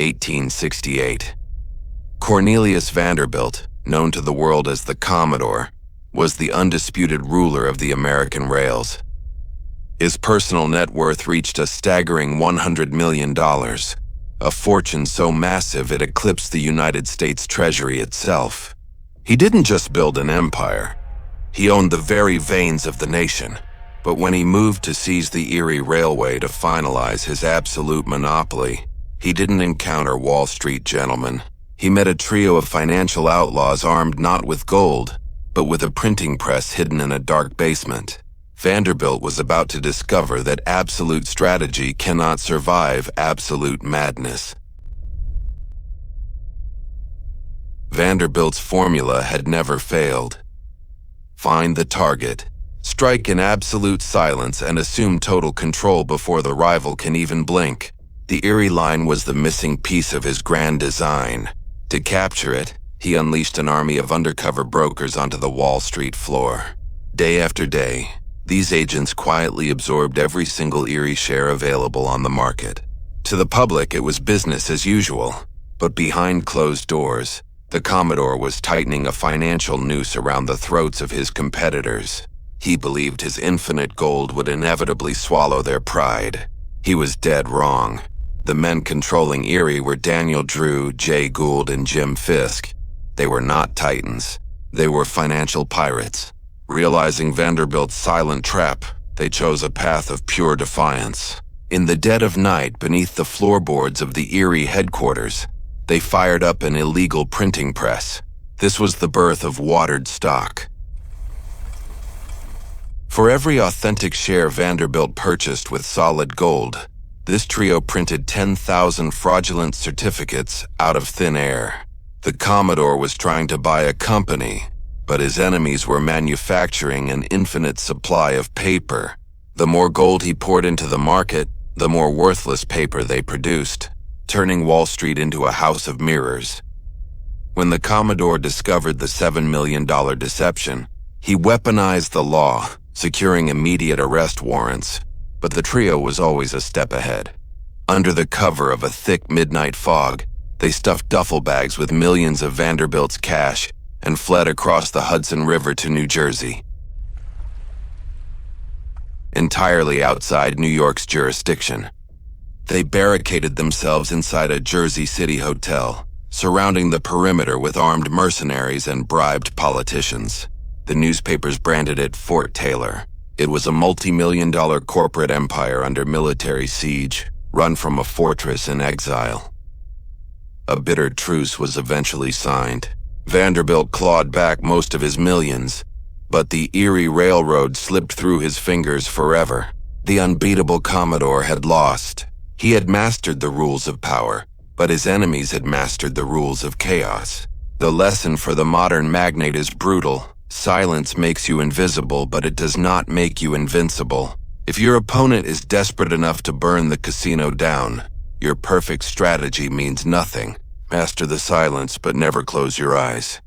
1868. Cornelius Vanderbilt, known to the world as the Commodore, was the undisputed ruler of the American rails. His personal net worth reached a staggering $100 million, a fortune so massive it eclipsed the United States Treasury itself. He didn't just build an empire. He owned the very veins of the nation. But when he moved to seize the Erie Railway to finalize his absolute monopoly, he didn't encounter Wall Street gentlemen. He met a trio of financial outlaws armed not with gold, but with a printing press hidden in a dark basement. Vanderbilt was about to discover that absolute strategy cannot survive absolute madness. Vanderbilt's formula had never failed. Find the target, strike in absolute silence, and assume total control before the rival can even blink. The Erie line was the missing piece of his grand design. To capture it, he unleashed an army of undercover brokers onto the Wall Street floor. Day after day, these agents quietly absorbed every single Erie share available on the market. To the public, it was business as usual. But behind closed doors, the Commodore was tightening a financial noose around the throats of his competitors. He believed his infinite gold would inevitably swallow their pride. He was dead wrong. The men controlling Erie were Daniel Drew, Jay Gould, and Jim Fisk. They were not titans. They were financial pirates. Realizing Vanderbilt's silent trap, they chose a path of pure defiance. In the dead of night, beneath the floorboards of the Erie headquarters, they fired up an illegal printing press. This was the birth of watered stock. For every authentic share Vanderbilt purchased with solid gold, this trio printed 10,000 fraudulent certificates out of thin air. The Commodore was trying to buy a company, but his enemies were manufacturing an infinite supply of paper. The more gold he poured into the market, the more worthless paper they produced, turning Wall Street into a house of mirrors. When the Commodore discovered the $7 million deception, he weaponized the law, securing immediate arrest warrants. But the trio was always a step ahead. Under the cover of a thick midnight fog, they stuffed duffel bags with millions of Vanderbilt's cash and fled across the Hudson River to New Jersey. Entirely outside New York's jurisdiction, they barricaded themselves inside a Jersey City hotel, surrounding the perimeter with armed mercenaries and bribed politicians. The newspapers branded it Fort Taylor. It was a multi-million-dollar corporate empire under military siege, run from a fortress in exile. A bitter truce was eventually signed. Vanderbilt clawed back most of his millions, but the Erie Railroad slipped through his fingers forever. The unbeatable Commodore had lost. He had mastered the rules of power, but his enemies had mastered the rules of chaos. The lesson for the modern magnate is brutal. Silence makes you invisible, but it does not make you invincible. If your opponent is desperate enough to burn the casino down, your perfect strategy means nothing. Master the silence, but never close your eyes.